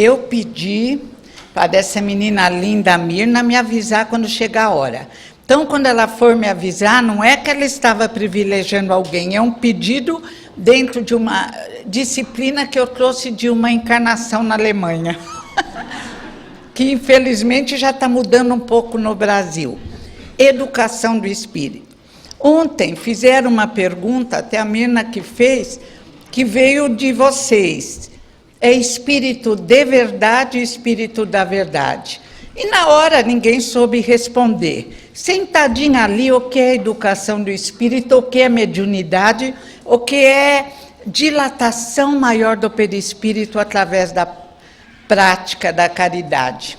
eu pedi para essa menina linda, Mirna, me avisar quando chegar a hora. Então, quando ela for me avisar, não é que ela estava privilegiando alguém, é um pedido dentro de uma disciplina que eu trouxe de uma encarnação na Alemanha, que infelizmente já está mudando um pouco no Brasil. Educação do espírito. Ontem fizeram uma pergunta, até a Mirna que fez, que veio de vocês. É espírito de verdade e espírito da verdade. E na hora ninguém soube responder. Sentadinha ali, o que é educação do espírito, o que é mediunidade, o que é dilatação maior do perispírito através da prática da caridade.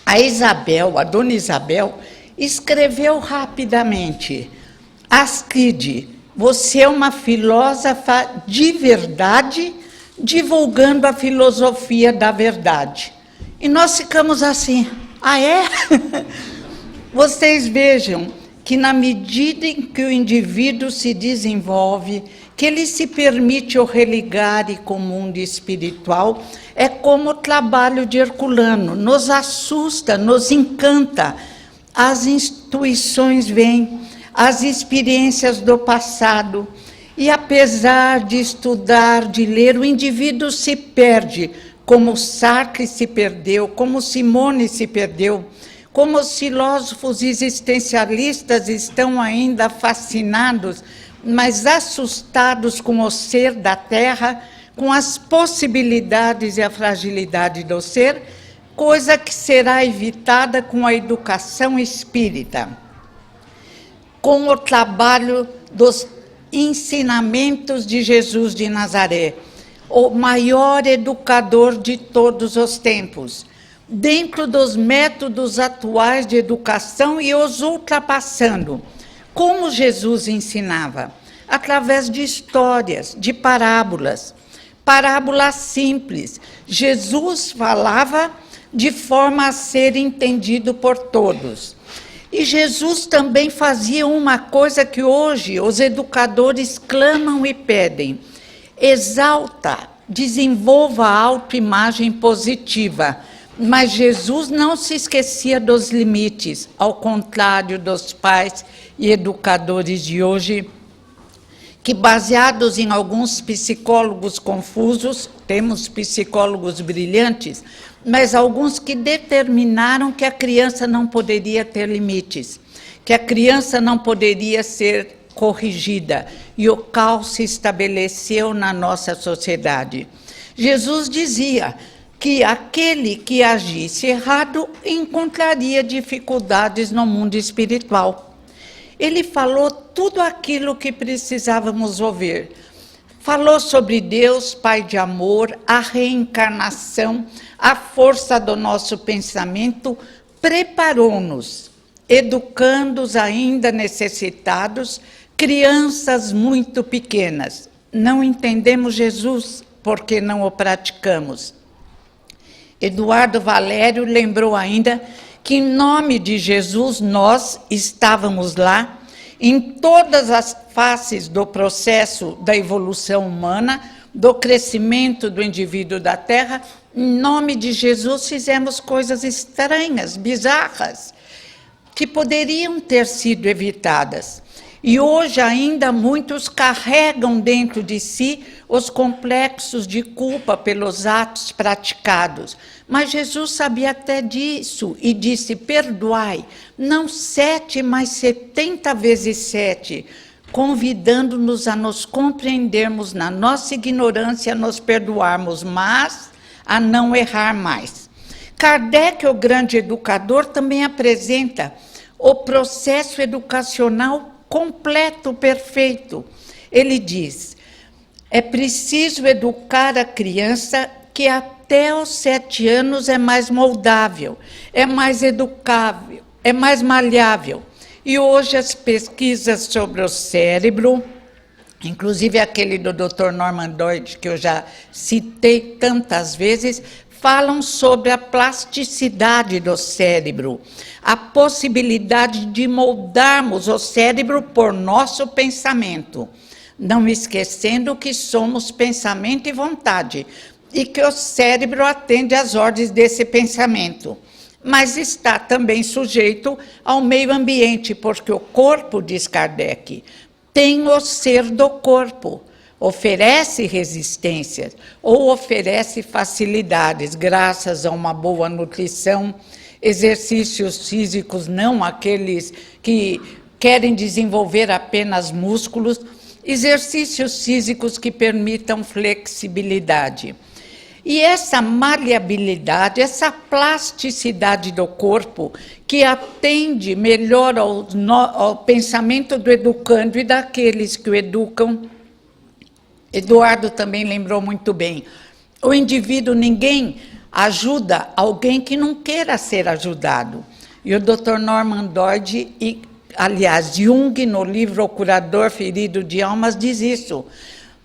A Isabel, a dona Isabel, escreveu rapidamente: Asquide, você é uma filósofa de verdade, divulgando a filosofia da verdade. E nós ficamos assim, ah é? Vocês vejam que na medida em que o indivíduo se desenvolve, que ele se permite o religare com o mundo espiritual, é como o trabalho de Herculano, nos assusta, nos encanta, as intuições vêm, as experiências do passado, e apesar de estudar, de ler, o indivíduo se perde, como Sartre se perdeu, como Simone se perdeu, como os filósofos existencialistas estão ainda fascinados, mas assustados com o ser da Terra, com as possibilidades e a fragilidade do ser, coisa que será evitada com a educação espírita, com o trabalho dos ensinamentos de Jesus de Nazaré, o maior educador de todos os tempos, dentro dos métodos atuais de educação e os ultrapassando. Como Jesus ensinava? Através de histórias, de parábolas, parábolas simples. Jesus falava de forma a ser entendido por todos. E Jesus também fazia uma coisa que hoje os educadores clamam e pedem: exalta, desenvolva a autoimagem positiva. Mas Jesus não se esquecia dos limites, ao contrário dos pais e educadores de hoje, que, baseados em alguns psicólogos confusos, temos psicólogos brilhantes, mas alguns que determinaram que a criança não poderia ter limites, que a criança não poderia ser corrigida, e o caos se estabeleceu na nossa sociedade. Jesus dizia que aquele que agisse errado encontraria dificuldades no mundo espiritual. Ele falou tudo aquilo que precisávamos ouvir. Falou sobre Deus, Pai de amor, a reencarnação, a força do nosso pensamento, preparou-nos, educando os ainda necessitados, crianças muito pequenas. Não entendemos Jesus porque não o praticamos. Eduardo Valério lembrou ainda que, em nome de Jesus, nós estávamos lá, em todas as faces do processo da evolução humana, do crescimento do indivíduo da Terra. Em nome de Jesus, fizemos coisas estranhas, bizarras, que poderiam ter sido evitadas. E hoje ainda muitos carregam dentro de si os complexos de culpa pelos atos praticados. Mas Jesus sabia até disso e disse: perdoai, não 7, mas 70 vezes 7, convidando-nos a nos compreendermos na nossa ignorância, a nos perdoarmos, mas a não errar mais. Kardec, o grande educador, também apresenta o processo educacional completo, perfeito. Ele diz: é preciso educar a criança que até os 7 anos é mais moldável, é mais educável, é mais maleável. E hoje as pesquisas sobre o cérebro, inclusive aquele do Dr. Norman Doidge, que eu já citei tantas vezes, falam sobre a plasticidade do cérebro, a possibilidade de moldarmos o cérebro por nosso pensamento, não esquecendo que somos pensamento e vontade. e que o cérebro atende às ordens desse pensamento. Mas está também sujeito ao meio ambiente, porque o corpo, diz Kardec, tem o ser do corpo, oferece resistências ou oferece facilidades, graças a uma boa nutrição, exercícios físicos, não aqueles que querem desenvolver apenas músculos, exercícios físicos que permitam flexibilidade. E essa maleabilidade, essa plasticidade do corpo, que atende melhor ao pensamento do educando e daqueles que o educam. Eduardo também lembrou muito bem. O indivíduo, ninguém ajuda alguém que não queira ser ajudado. E o Dr. Norman Doide, aliás, Jung, no livro O Curador Ferido de Almas, diz isso.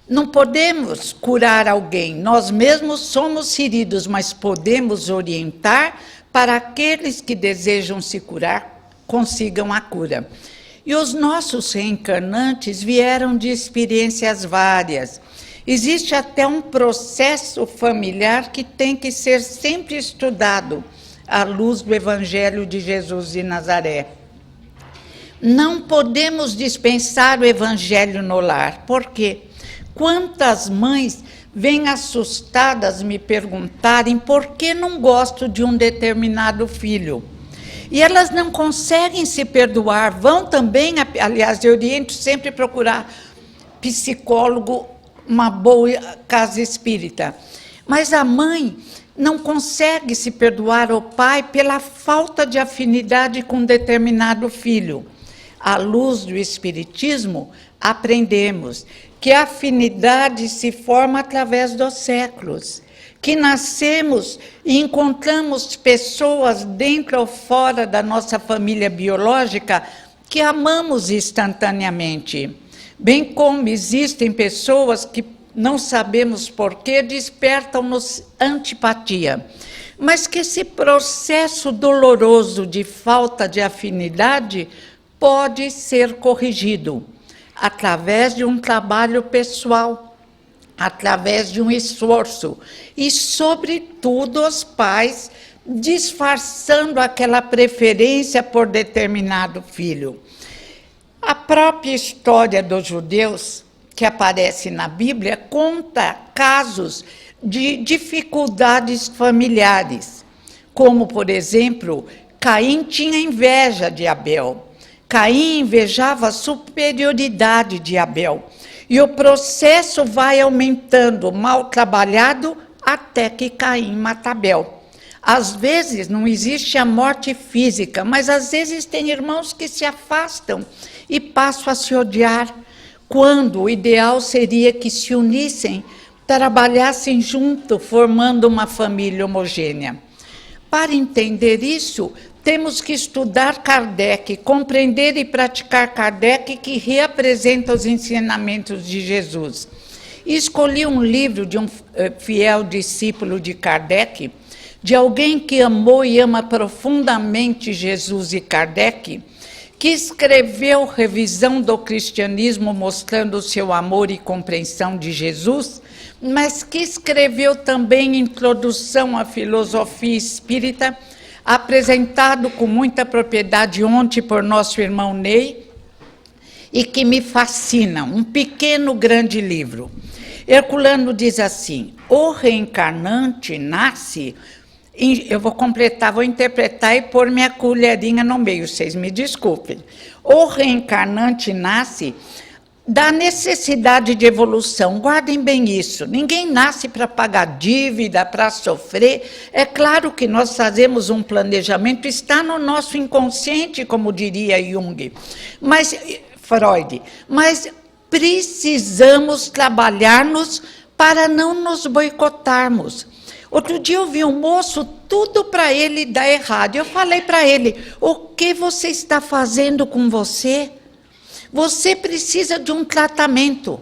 Não podemos curar alguém, nós mesmos somos feridos, mas podemos orientar para aqueles que desejam se curar, consigam a cura. E os nossos reencarnantes vieram de experiências várias. Existe até um processo familiar que tem que ser sempre estudado à luz do Evangelho de Jesus de Nazaré. Não podemos dispensar o Evangelho no lar. Por quê? Quantas mães vêm assustadas me perguntarem por que não gosto de um determinado filho. E elas não conseguem se perdoar, vão também, aliás, eu oriento sempre procurar psicólogo, uma boa casa espírita. Mas a mãe não consegue se perdoar ao pai pela falta de afinidade com determinado filho. À luz do Espiritismo, aprendemos que a afinidade se forma através dos séculos, que nascemos e encontramos pessoas dentro ou fora da nossa família biológica que amamos instantaneamente, bem como existem pessoas que não sabemos porquê despertam-nos antipatia, mas que esse processo doloroso de falta de afinidade pode ser corrigido através de um trabalho pessoal, através de um esforço, e, sobretudo, os pais disfarçando aquela preferência por determinado filho. A própria história dos judeus, que aparece na Bíblia, conta casos de dificuldades familiares, como, por exemplo, Caim tinha inveja de Abel. Caim invejava a superioridade de Abel. E o processo vai aumentando, mal trabalhado, até que Caim mata Abel. Às vezes não existe a morte física, mas às vezes tem irmãos que se afastam e passam a se odiar, quando o ideal seria que se unissem, trabalhassem junto, formando uma família homogênea. Para entender isso, temos que estudar Kardec, compreender e praticar Kardec, que reapresenta os ensinamentos de Jesus. E escolhi um livro de um fiel discípulo de Kardec, de alguém que amou e ama profundamente Jesus e Kardec, que escreveu Revisão do Cristianismo, mostrando o seu amor e compreensão de Jesus, mas que escreveu também Introdução à Filosofia Espírita, apresentado com muita propriedade ontem por nosso irmão Ney, e que me fascina, um pequeno, grande livro. Herculano diz assim: o reencarnante nasce, eu vou completar, vou interpretar e pôr minha colherinha no meio, vocês me desculpem. O reencarnante nasce da necessidade de evolução. Guardem bem isso. Ninguém nasce para pagar dívida, para sofrer. É claro que nós fazemos um planejamento, está no nosso inconsciente, como diria Jung, Freud. Mas precisamos trabalhar-nos para não nos boicotarmos. Outro dia eu vi um moço, tudo para ele dar errado. Eu falei para ele: o que você está fazendo com você? Você precisa de um tratamento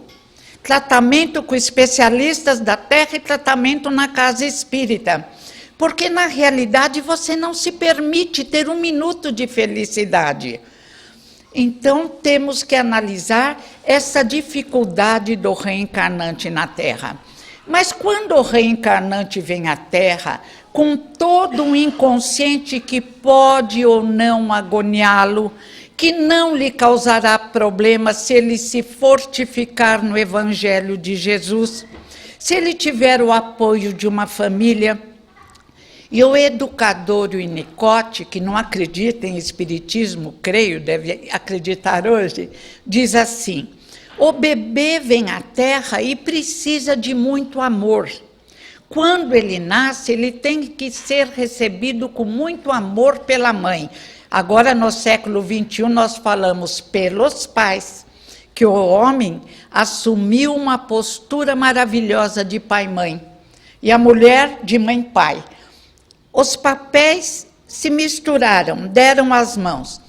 com especialistas da Terra e tratamento na casa espírita, porque na realidade você não se permite ter um minuto de felicidade. Então temos que analisar essa dificuldade do reencarnante na Terra. Mas quando o reencarnante vem à Terra, com todo um inconsciente que pode ou não agoniá-lo, que não lhe causará problema se ele se fortificar no Evangelho de Jesus, se ele tiver o apoio de uma família. E o educador Winnicott, que não acredita em espiritismo, creio, deve acreditar hoje, diz assim: o bebê vem à Terra e precisa de muito amor. Quando ele nasce, ele tem que ser recebido com muito amor pela mãe. Agora, no século XXI, nós falamos pelos pais, que o homem assumiu uma postura maravilhosa de pai e mãe, e a mulher de mãe e pai. Os papéis se misturaram, deram as mãos.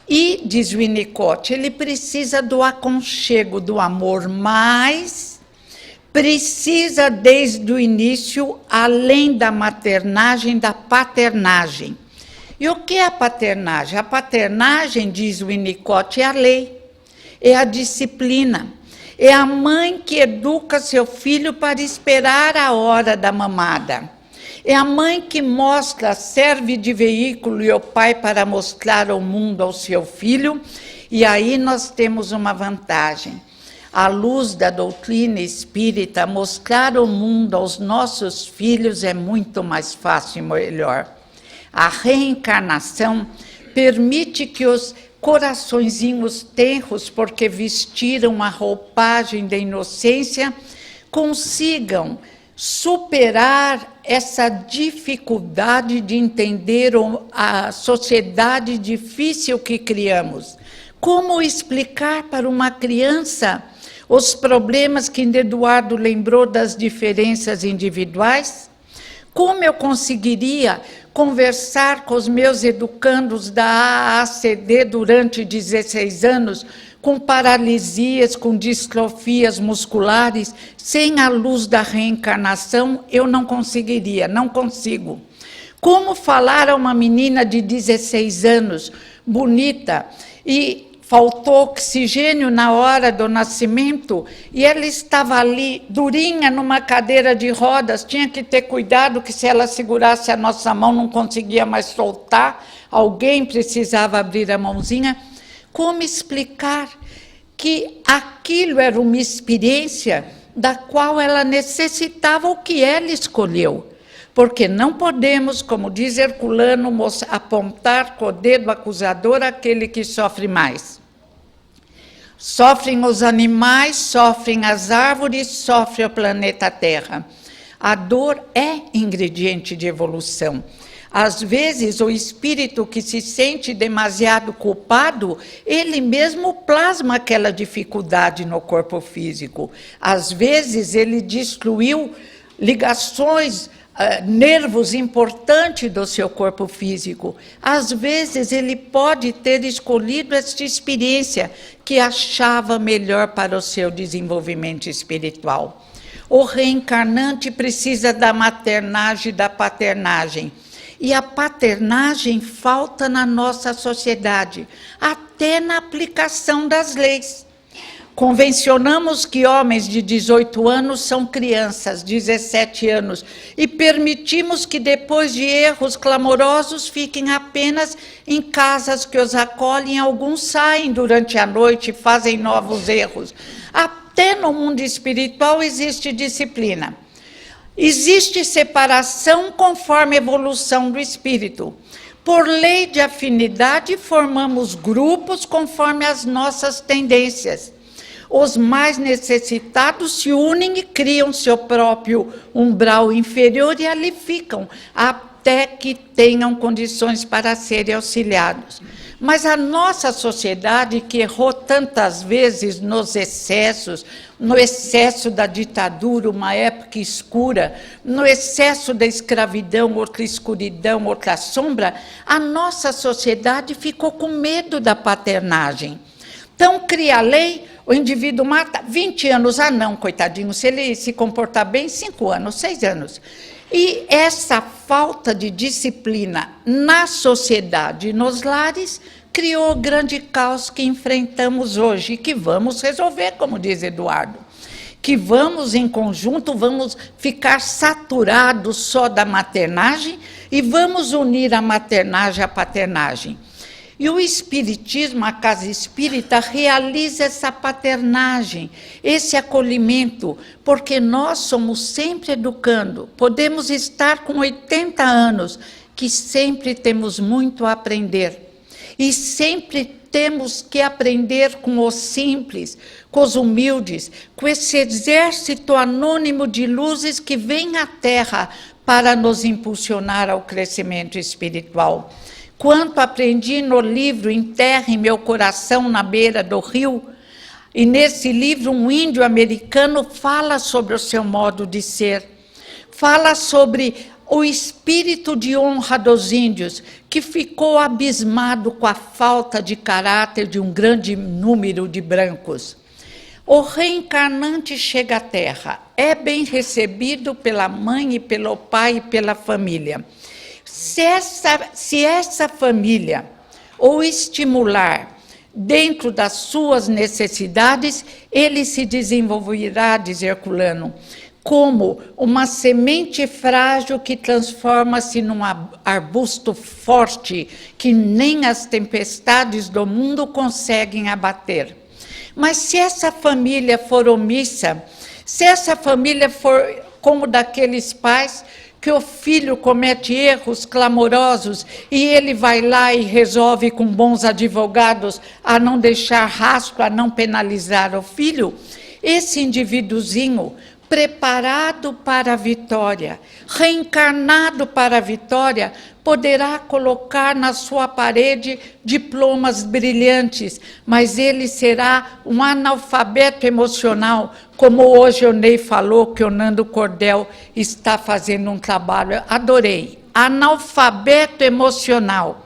E, diz Winnicott, ele precisa do aconchego, do amor, mas precisa, desde o início, além da maternagem, da paternagem. E o que é a paternagem? A paternagem, diz Winnicott, é a lei, é a disciplina, é a mãe que educa seu filho para esperar a hora da mamada. É a mãe que mostra, serve de veículo, e o pai para mostrar o mundo ao seu filho. E aí nós temos uma vantagem. À luz da doutrina espírita, mostrar o mundo aos nossos filhos é muito mais fácil e melhor. A reencarnação permite que os coraçõezinhos tenros, porque vestiram a roupagem da inocência, consigam superar essa dificuldade de entender a sociedade difícil que criamos. Como explicar para uma criança os problemas que Eduardo lembrou das diferenças individuais? Como eu conseguiria conversar com os meus educandos da AACD durante 16 anos, com paralisias, com distrofias musculares, sem a luz da reencarnação? Eu não conseguiria, não consigo. Como falar a uma menina de 16 anos, bonita, e faltou oxigênio na hora do nascimento, e ela estava ali, durinha, numa cadeira de rodas, tinha que ter cuidado que se ela segurasse a nossa mão, não conseguia mais soltar, alguém precisava abrir a mãozinha. Como explicar que aquilo era uma experiência da qual ela necessitava, o que ela escolheu? Porque não podemos, como diz Herculano, apontar com o dedo acusador aquele que sofre mais. Sofrem os animais, sofrem as árvores, sofre o planeta Terra. A dor é ingrediente de evolução. Às vezes, o espírito que se sente demasiado culpado, ele mesmo plasma aquela dificuldade no corpo físico. Às vezes, ele destruiu ligações, nervos importantes do seu corpo físico. Às vezes, ele pode ter escolhido esta experiência que achava melhor para o seu desenvolvimento espiritual. O reencarnante precisa da maternagem e da paternagem. E a paternagem falta na nossa sociedade, até na aplicação das leis. Convencionamos que homens de 18 anos são crianças, 17 anos, e permitimos que depois de erros clamorosos fiquem apenas em casas que os acolhem. Alguns saem durante a noite e fazem novos erros. Até no mundo espiritual existe disciplina. Existe separação conforme a evolução do espírito. Por lei de afinidade, formamos grupos conforme as nossas tendências. Os mais necessitados se unem e criam seu próprio umbral inferior e ali ficam, até que tenham condições para serem auxiliados. Mas a nossa sociedade, que errou tantas vezes nos excessos, no excesso da ditadura, uma época escura, no excesso da escravidão, outra escuridão, outra sombra, a nossa sociedade ficou com medo da paternagem. Então, cria a lei, o indivíduo mata 20 anos, não, coitadinho, se ele se comportar bem, 5 anos, 6 anos. E essa falta de disciplina na sociedade e nos lares criou o grande caos que enfrentamos hoje e que vamos resolver, como diz Eduardo. que vamos em conjunto, vamos ficar saturados só da maternagem e vamos unir a maternagem à paternagem. E o Espiritismo, a Casa Espírita, realiza essa paternagem, esse acolhimento, porque nós somos sempre educando. Podemos estar com 80 anos, que sempre temos muito a aprender. E sempre temos que aprender com os simples, com os humildes, com esse exército anônimo de luzes que vem à Terra para nos impulsionar ao crescimento espiritual. Quanto aprendi no livro Enterre Meu Coração na Beira do Rio, e nesse livro um índio americano fala sobre o seu modo de ser, fala sobre o espírito de honra dos índios, que ficou abismado com a falta de caráter de um grande número de brancos. O reencarnante chega à Terra, é bem recebido pela mãe e pelo pai e pela família. Se essa família o estimular dentro das suas necessidades, ele se desenvolverá, diz Herculano, como uma semente frágil que transforma-se num arbusto forte que nem as tempestades do mundo conseguem abater. Mas se essa família for omissa, se essa família for como daqueles pais que o filho comete erros clamorosos e ele vai lá e resolve com bons advogados a não deixar rastro, a não penalizar o filho, esse indivíduozinho preparado para a vitória, reencarnado para a vitória, poderá colocar na sua parede diplomas brilhantes, mas ele será um analfabeto emocional, como hoje o Ney falou, que o Nando Cordel está fazendo um trabalho, adorei, analfabeto emocional.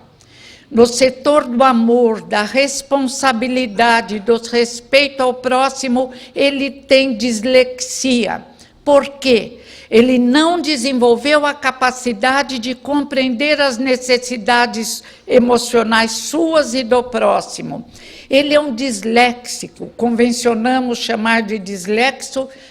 No setor do amor, da responsabilidade, do respeito ao próximo, ele tem dislexia. Por quê? Ele não desenvolveu a capacidade de compreender as necessidades emocionais suas e do próximo. Ele é um disléxico, convencionamos chamar de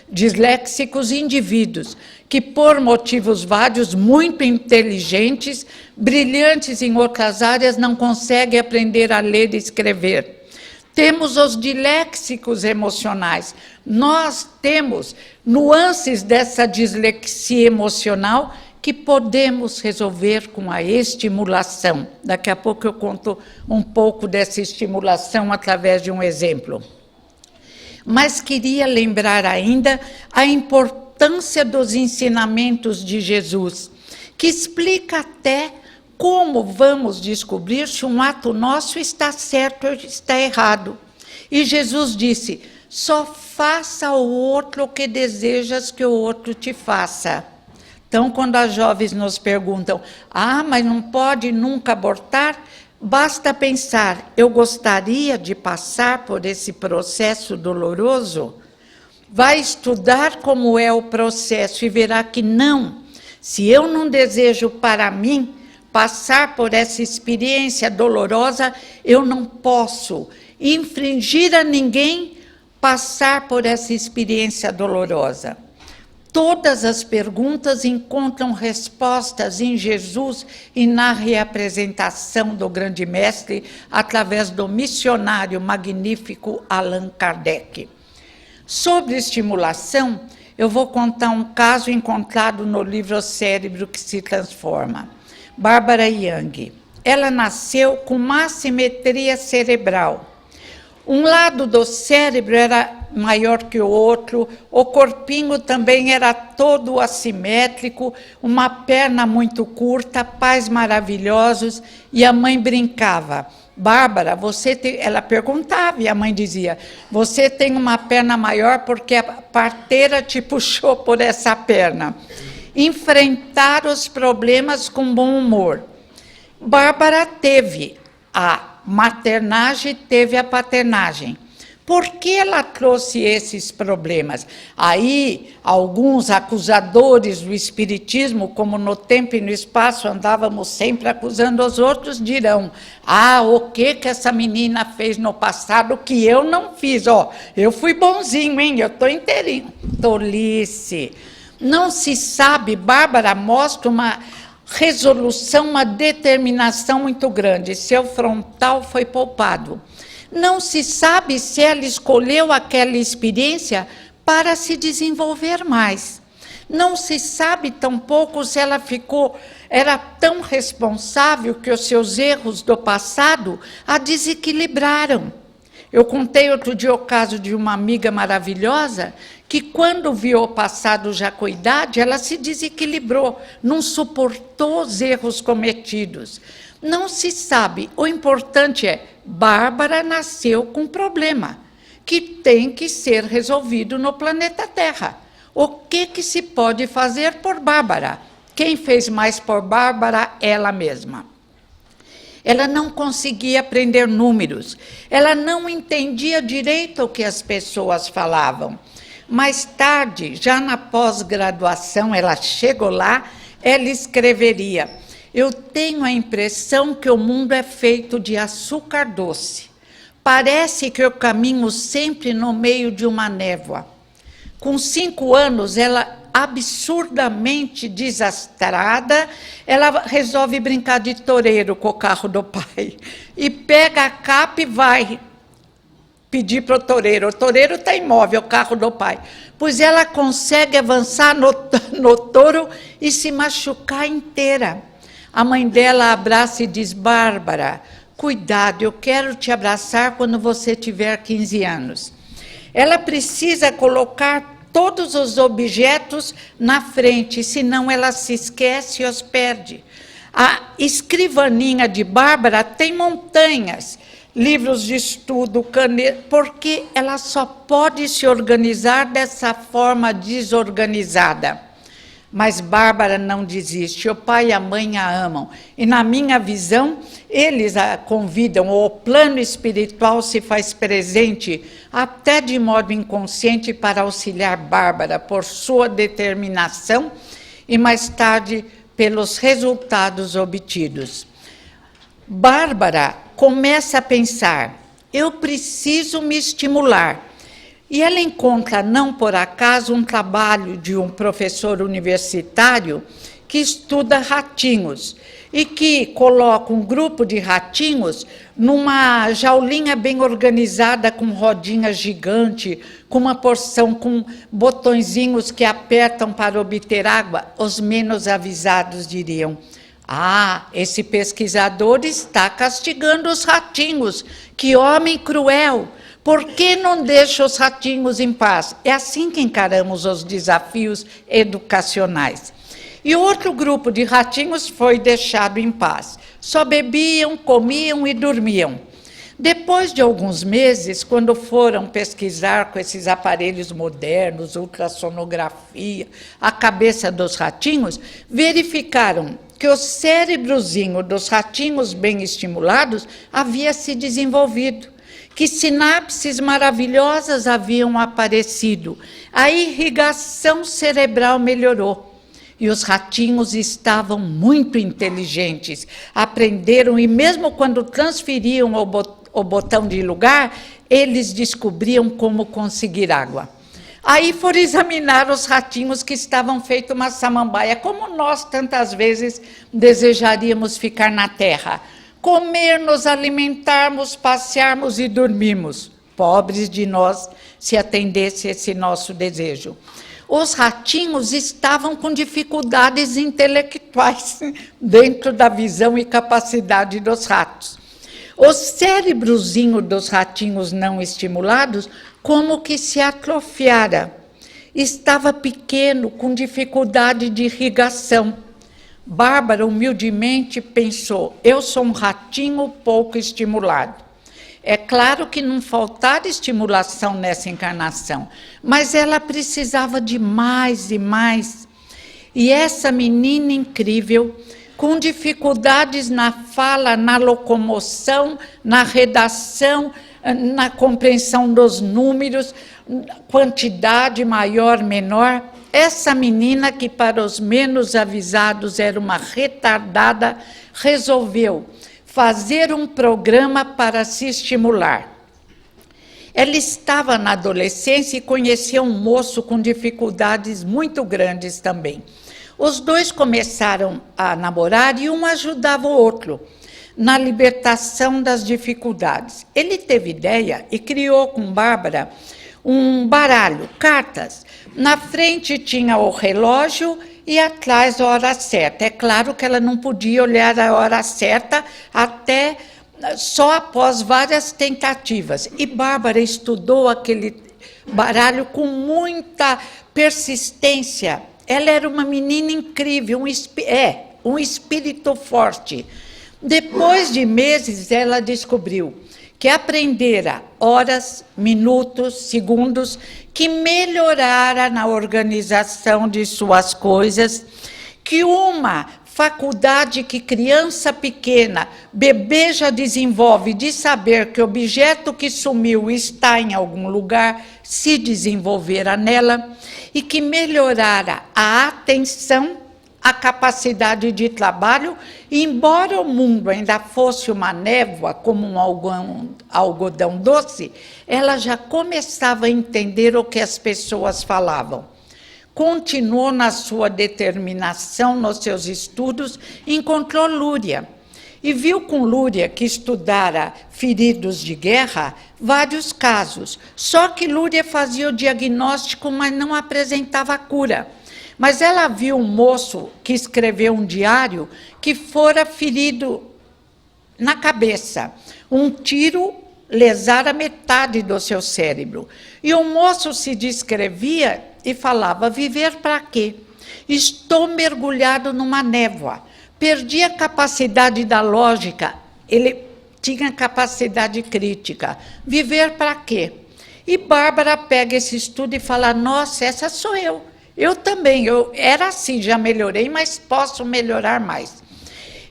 disléxicos indivíduos, que por motivos vários, muito inteligentes, brilhantes em outras áreas, não conseguem aprender a ler e escrever. Temos os diléxicos emocionais. Nós temos nuances dessa dislexia emocional que podemos resolver com a estimulação. Daqui a pouco eu conto um pouco dessa estimulação através de um exemplo. Mas queria lembrar ainda a importância dos ensinamentos de Jesus, que explica até como vamos descobrir se um ato nosso está certo ou está errado. E Jesus disse, só faça ao outro o que desejas que o outro te faça. Então, quando as jovens nos perguntam, mas não pode nunca abortar, basta pensar, eu gostaria de passar por esse processo doloroso? Vai estudar como é o processo e verá que não. Se eu não desejo para mim passar por essa experiência dolorosa, eu não posso infringir a ninguém passar por essa experiência dolorosa. Todas as perguntas encontram respostas em Jesus e na reapresentação do grande mestre através do missionário magnífico Allan Kardec. Sobre estimulação, eu vou contar um caso encontrado no livro O Cérebro que se Transforma. Barbara Young. Ela nasceu com uma assimetria cerebral. Um lado do cérebro era maior que o outro, o corpinho também era todo assimétrico, uma perna muito curta, pais maravilhosos, e a mãe brincava. Bárbara, você tem... Ela perguntava e a mãe dizia, você tem uma perna maior porque a parteira te puxou por essa perna. Enfrentar os problemas com bom humor. Bárbara teve a maternagem, teve a paternagem. Por que ela trouxe esses problemas? Aí, alguns acusadores do espiritismo, como no tempo e no espaço andávamos sempre acusando os outros, dirão: ah, o que essa menina fez no passado que eu não fiz? Ó, eu fui bonzinho, hein? Eu estou inteirinho. Tolice. Não se sabe, Bárbara mostra uma resolução, uma determinação muito grande. Seu frontal foi poupado. Não se sabe se ela escolheu aquela experiência para se desenvolver mais. Não se sabe tampouco se ela era tão responsável que os seus erros do passado a desequilibraram. Eu contei outro dia o caso de uma amiga maravilhosa que, quando viu o passado já com idade, ela se desequilibrou, não suportou os erros cometidos. Não se sabe. O importante é, Bárbara nasceu com um problema que tem que ser resolvido no planeta Terra. O que se pode fazer por Bárbara? Quem fez mais por Bárbara? Ela mesma. Ela não conseguia aprender números. Ela não entendia direito o que as pessoas falavam. Mais tarde, já na pós-graduação, ela chegou lá, ela escreveria: eu tenho a impressão que o mundo é feito de açúcar doce. Parece que eu caminho sempre no meio de uma névoa. Com 5 anos, ela, absurdamente desastrada, ela resolve brincar de toureiro com o carro do pai. E pega a capa e vai pedir para o toureiro está imóvel, o carro do pai. Pois ela consegue avançar no touro e se machucar inteira. A mãe dela abraça e diz: Bárbara, cuidado, eu quero te abraçar quando você tiver 15 anos. Ela precisa colocar todos os objetos na frente, senão ela se esquece e os perde. A escrivaninha de Bárbara tem montanhas, livros de estudo, caneta, porque ela só pode se organizar dessa forma desorganizada. Mas Bárbara não desiste, o pai e a mãe a amam. E, na minha visão, eles a convidam, o plano espiritual se faz presente, até de modo inconsciente, para auxiliar Bárbara por sua determinação e, mais tarde, pelos resultados obtidos. Bárbara começa a pensar: eu preciso me estimular. E ela encontra, não por acaso, um trabalho de um professor universitário que estuda ratinhos e que coloca um grupo de ratinhos numa jaulinha bem organizada, com rodinha gigante, com uma porção, com botõezinhos que apertam para obter água. Os menos avisados diriam: ah, esse pesquisador está castigando os ratinhos, que homem cruel! Por que não deixa os ratinhos em paz? É assim que encaramos os desafios educacionais. E outro grupo de ratinhos foi deixado em paz. Só bebiam, comiam e dormiam. Depois de alguns meses, quando foram pesquisar com esses aparelhos modernos, ultrassonografia, a cabeça dos ratinhos, verificaram que o cérebrozinho dos ratinhos bem estimulados havia se desenvolvido, que sinapses maravilhosas haviam aparecido, a irrigação cerebral melhorou. E os ratinhos estavam muito inteligentes, aprenderam, e mesmo quando transferiam o botão de lugar, eles descobriam como conseguir água. Aí foram examinar os ratinhos que estavam feitos uma samambaia, como nós tantas vezes desejaríamos ficar na terra. Comer, nos alimentarmos, passearmos e dormirmos. Pobres de nós, se atendesse esse nosso desejo. Os ratinhos estavam com dificuldades intelectuais dentro da visão e capacidade dos ratos. O cérebrozinho dos ratinhos não estimulados como que se atrofiara. Estava pequeno, com dificuldade de irrigação. Bárbara humildemente pensou: eu sou um ratinho pouco estimulado. É claro que não faltara estimulação nessa encarnação, mas ela precisava de mais e mais. E essa menina incrível, com dificuldades na fala, na locomoção, na redação, na compreensão dos números, quantidade maior, menor. Essa menina, que para os menos avisados era uma retardada, resolveu fazer um programa para se estimular. Ela estava na adolescência e conhecia um moço com dificuldades muito grandes também. Os dois começaram a namorar e um ajudava o outro na libertação das dificuldades. Ele teve ideia e criou com Bárbara um baralho, cartas. Na frente tinha o relógio e atrás a hora certa. É claro que ela não podia olhar a hora certa até só após várias tentativas. E Bárbara estudou aquele baralho com muita persistência. Ela era uma menina incrível, um espírito forte. Depois de meses, ela descobriu que aprendera horas, minutos, segundos, que melhorara na organização de suas coisas, que uma faculdade que criança pequena, bebê já desenvolve, de saber que o objeto que sumiu está em algum lugar, se desenvolvera nela, e que melhorara a atenção, a capacidade de trabalho, e embora o mundo ainda fosse uma névoa, como um algodão doce, ela já começava a entender o que as pessoas falavam. Continuou na sua determinação, nos seus estudos, encontrou Lúria. E viu com Lúria, que estudara feridos de guerra, vários casos. Só que Lúria fazia o diagnóstico, mas não apresentava a cura. Mas ela viu um moço que escreveu um diário que fora ferido na cabeça. Um tiro lesara metade do seu cérebro. E o moço se descrevia e falava: viver para quê? Estou mergulhado numa névoa. Perdi a capacidade da lógica. Ele tinha capacidade crítica. Viver para quê? E Bárbara pega esse estudo e fala: nossa, essa sou eu. Eu também, eu era assim, já melhorei, mas posso melhorar mais.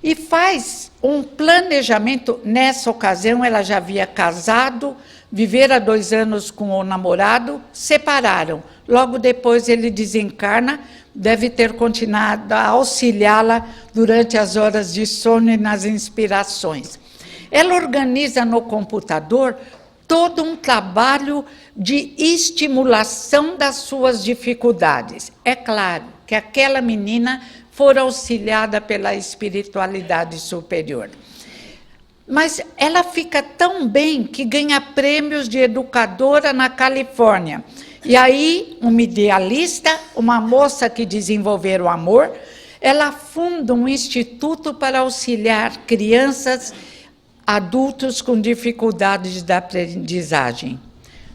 E faz um planejamento. Nessa ocasião, ela já havia casado, vivera 2 anos com o namorado, separaram. Logo depois ele desencarna, deve ter continuado a auxiliá-la durante as horas de sono e nas inspirações. Ela organiza no computador todo um trabalho de estimulação das suas dificuldades. É claro que aquela menina fora auxiliada pela espiritualidade superior. Mas ela fica tão bem que ganha prêmios de educadora na Califórnia. E aí, uma idealista, uma moça que desenvolveu o amor, ela funda um instituto para auxiliar crianças, adultos com dificuldades da aprendizagem.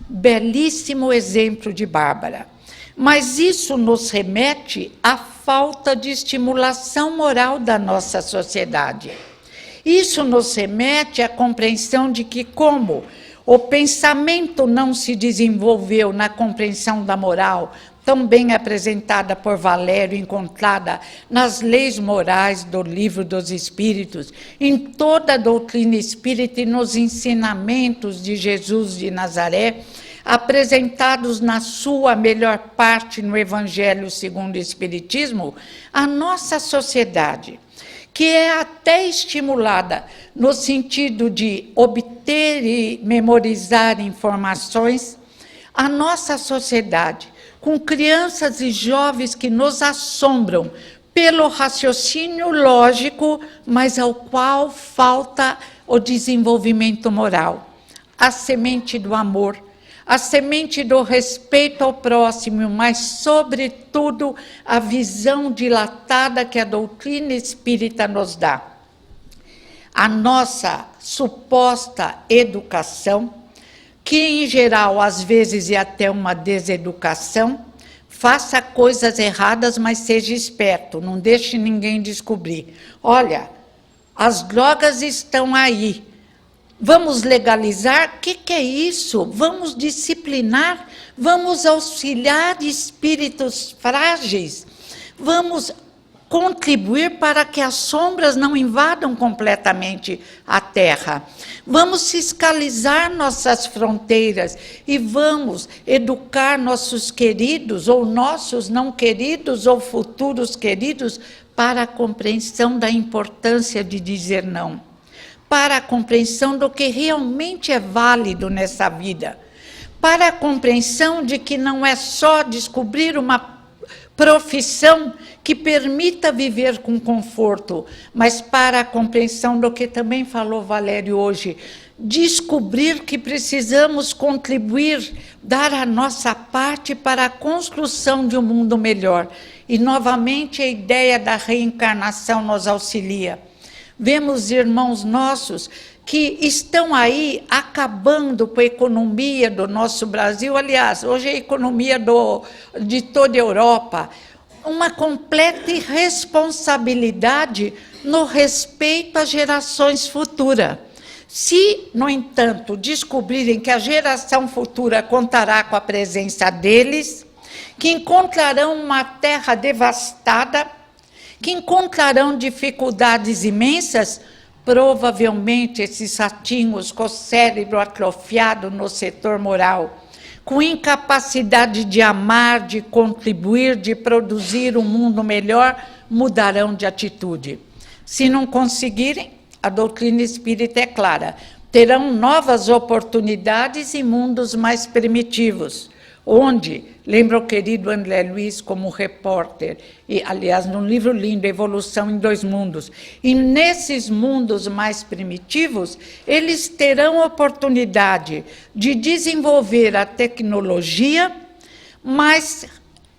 Belíssimo exemplo de Bárbara. Mas isso nos remete à falta de estimulação moral da nossa sociedade. Isso nos remete à compreensão de que, como o pensamento não se desenvolveu na compreensão da moral, tão bem apresentada por Valério, encontrada nas leis morais do Livro dos Espíritos, em toda a doutrina espírita e nos ensinamentos de Jesus de Nazaré, apresentados na sua melhor parte no Evangelho segundo o Espiritismo, a nossa sociedade, que é até estimulada no sentido de obter e memorizar informações, a nossa sociedade, com crianças e jovens que nos assombram pelo raciocínio lógico, mas ao qual falta o desenvolvimento moral, a semente do amor, a semente do respeito ao próximo, mas, sobretudo, a visão dilatada que a doutrina espírita nos dá. A nossa suposta educação, que, em geral, às vezes é até uma deseducação, faça coisas erradas, mas seja esperto, não deixe ninguém descobrir. Olha, as drogas estão aí. Vamos legalizar? O que é isso? Vamos disciplinar? Vamos auxiliar espíritos frágeis? Vamos contribuir para que as sombras não invadam completamente a Terra. Vamos fiscalizar nossas fronteiras e vamos educar nossos queridos, ou nossos não queridos, ou futuros queridos, para a compreensão da importância de dizer não, para a compreensão do que realmente é válido nessa vida, para a compreensão de que não é só descobrir uma profissão que permita viver com conforto, mas para a compreensão do que também falou Valério hoje, descobrir que precisamos contribuir, dar a nossa parte para a construção de um mundo melhor. E, novamente, a ideia da reencarnação nos auxilia. Vemos irmãos nossos que estão aí acabando com a economia do nosso Brasil, aliás, hoje é a economia de toda a Europa, uma completa irresponsabilidade no respeito às gerações futuras. Se, no entanto, descobrirem que a geração futura contará com a presença deles, que encontrarão uma terra devastada, que encontrarão dificuldades imensas, provavelmente esses ratinhos com o cérebro atrofiado no setor moral, com incapacidade de amar, de contribuir, de produzir um mundo melhor, mudarão de atitude. Se não conseguirem, a doutrina espírita é clara, terão novas oportunidades em mundos mais primitivos, onde, lembra o querido André Luiz como repórter, e, aliás, num livro lindo, Evolução em Dois Mundos, e nesses mundos mais primitivos, eles terão oportunidade de desenvolver a tecnologia, mas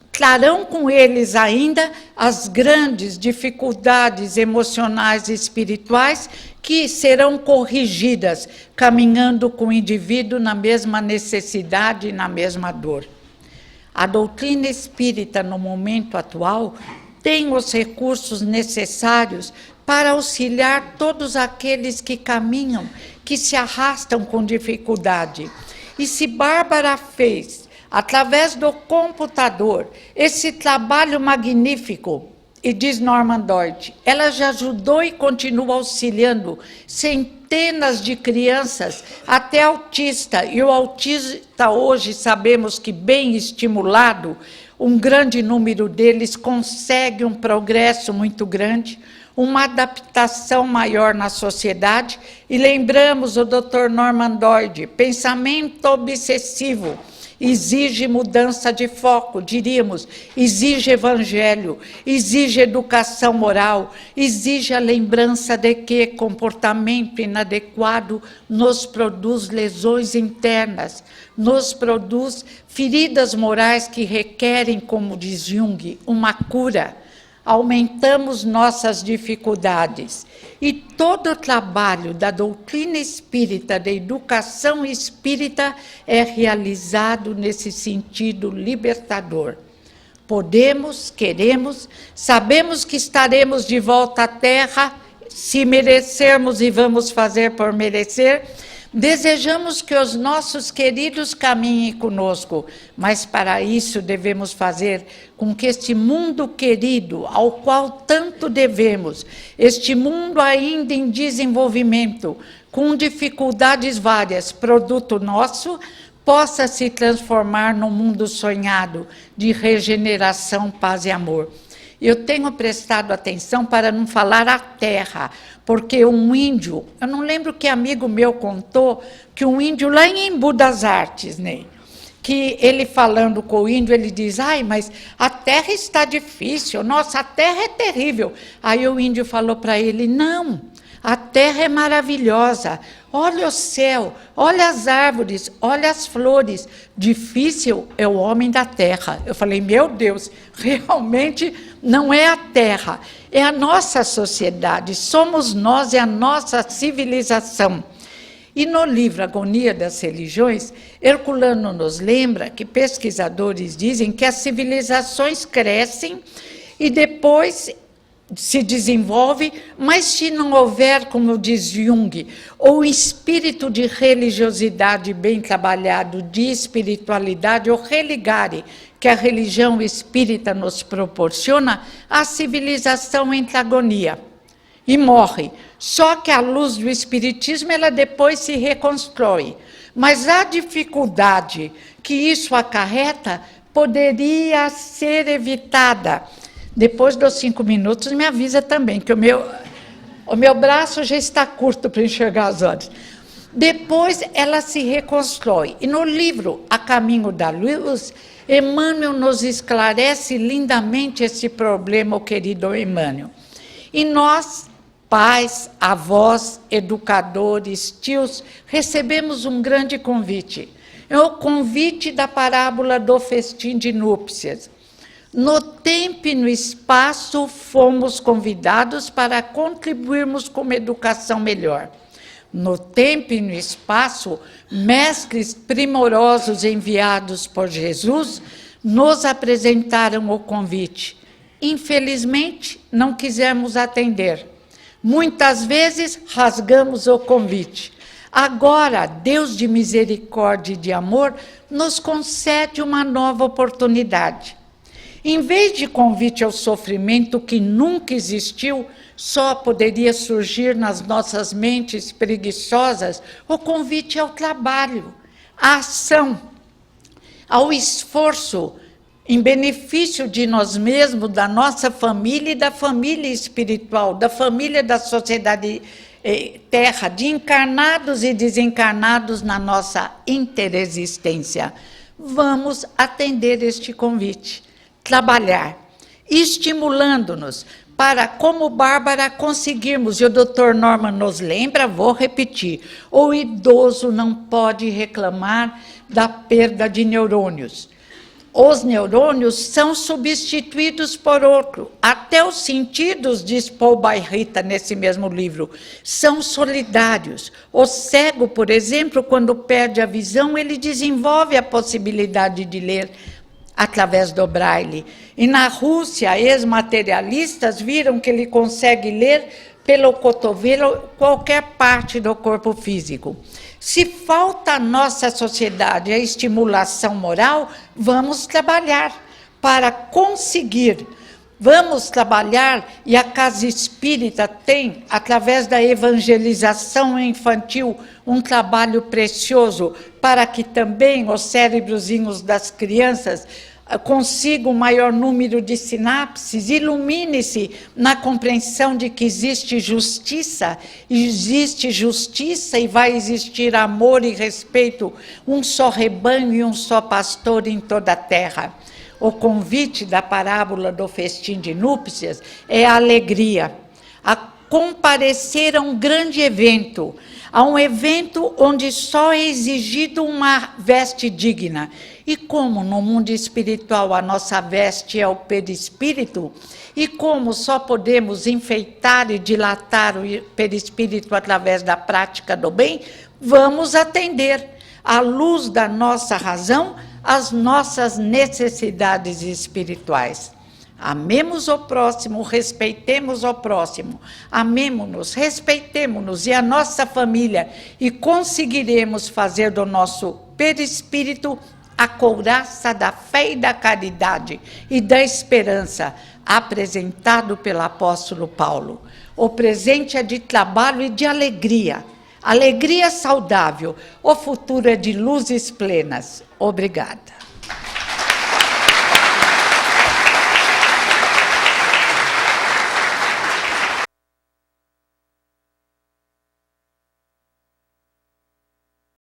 trarão com eles ainda as grandes dificuldades emocionais e espirituais que serão corrigidas, caminhando com o indivíduo na mesma necessidade e na mesma dor. A doutrina espírita, no momento atual, tem os recursos necessários para auxiliar todos aqueles que caminham, que se arrastam com dificuldade. E se Bárbara fez, através do computador, esse trabalho magnífico, e diz Norman Doidge, ela já ajudou e continua auxiliando centenas de crianças, até autista, e o autista hoje sabemos que bem estimulado, um grande número deles consegue um progresso muito grande, uma adaptação maior na sociedade, e lembramos o Dr. Norman Doidge, pensamento obsessivo, exige mudança de foco, diríamos, exige evangelho, exige educação moral, exige a lembrança de que comportamento inadequado nos produz lesões internas, nos produz feridas morais que requerem, como diz Jung, uma cura. Aumentamos nossas dificuldades. E todo o trabalho da doutrina espírita, da educação espírita, é realizado nesse sentido libertador. Podemos, queremos, sabemos que estaremos de volta à Terra, se merecermos e vamos fazer por merecer. Desejamos que os nossos queridos caminhem conosco, mas para isso devemos fazer com que este mundo querido, ao qual tanto devemos, este mundo ainda em desenvolvimento, com dificuldades várias, produto nosso, possa se transformar num mundo sonhado de regeneração, paz e amor. Eu tenho prestado atenção para não falar a terra, porque um índio, eu não lembro que amigo meu contou, que um índio lá em Embu das Artes, Ney, que ele falando com o índio, ele diz, ai, mas a terra está difícil, nossa, a terra é terrível. Aí o índio falou para ele, não, a terra é maravilhosa, olha o céu, olha as árvores, olha as flores, difícil é o homem da terra. Eu falei, meu Deus, realmente não é a terra, é a nossa sociedade, somos nós, é a nossa civilização. E no livro Agonia das Religiões, Herculano nos lembra que pesquisadores dizem que as civilizações crescem e depois se desenvolve, mas se não houver, como diz Jung, o espírito de religiosidade bem trabalhado, de espiritualidade, ou religare, que a religião espírita nos proporciona, a civilização entra em agonia e morre. Só que a luz do espiritismo, ela depois se reconstrói. Mas a dificuldade que isso acarreta poderia ser evitada. Depois dos 5 minutos, me avisa também, que o meu braço já está curto para enxergar as horas. Depois ela se reconstrói. E no livro A Caminho da Luz, Emmanuel nos esclarece lindamente esse problema, o querido Emmanuel. E nós, pais, avós, educadores, tios, recebemos um grande convite. É o convite da parábola do festim de núpcias. No tempo e no espaço, fomos convidados para contribuirmos com uma educação melhor. No tempo e no espaço, mestres primorosos enviados por Jesus nos apresentaram o convite. Infelizmente, não quisemos atender. Muitas vezes, rasgamos o convite. Agora, Deus de misericórdia e de amor nos concede uma nova oportunidade. Em vez de convite ao sofrimento que nunca existiu, só poderia surgir nas nossas mentes preguiçosas o convite ao trabalho, à ação, ao esforço em benefício de nós mesmos, da nossa família e da família espiritual, da família da sociedade terra, de encarnados e desencarnados na nossa interexistência. Vamos atender este convite. Trabalhar, estimulando-nos para, como Bárbara, conseguirmos, e o Dr. Norman nos lembra, vou repetir, o idoso não pode reclamar da perda de neurônios. Os neurônios são substituídos por outro. Até os sentidos, diz Paul Bayrita nesse mesmo livro, são solidários. O cego, por exemplo, quando perde a visão, ele desenvolve a possibilidade de ler através do braille. E na Rússia, ex-materialistas viram que ele consegue ler pelo cotovelo qualquer parte do corpo físico. Se falta à nossa sociedade a estimulação moral, vamos trabalhar para conseguir. Vamos trabalhar, e a Casa Espírita tem, através da evangelização infantil, um trabalho precioso para que também os cérebrozinhos das crianças consigam um maior número de sinapses, ilumine-se na compreensão de que existe justiça e vai existir amor e respeito, um só rebanho e um só pastor em toda a terra. O convite da parábola do festim de núpcias é a alegria, a comparecer a um grande evento, a um evento onde só é exigido uma veste digna. E como no mundo espiritual a nossa veste é o perispírito, e como só podemos enfeitar e dilatar o perispírito através da prática do bem, vamos atender, à luz da nossa razão, as nossas necessidades espirituais. Amemos o próximo, respeitemos o próximo, amemo-nos, respeitemo-nos e a nossa família, e conseguiremos fazer do nosso perispírito a couraça da fé e da caridade e da esperança, apresentado pelo apóstolo Paulo. O presente é de trabalho e de alegria, alegria saudável, o futuro é de luzes plenas. Obrigada.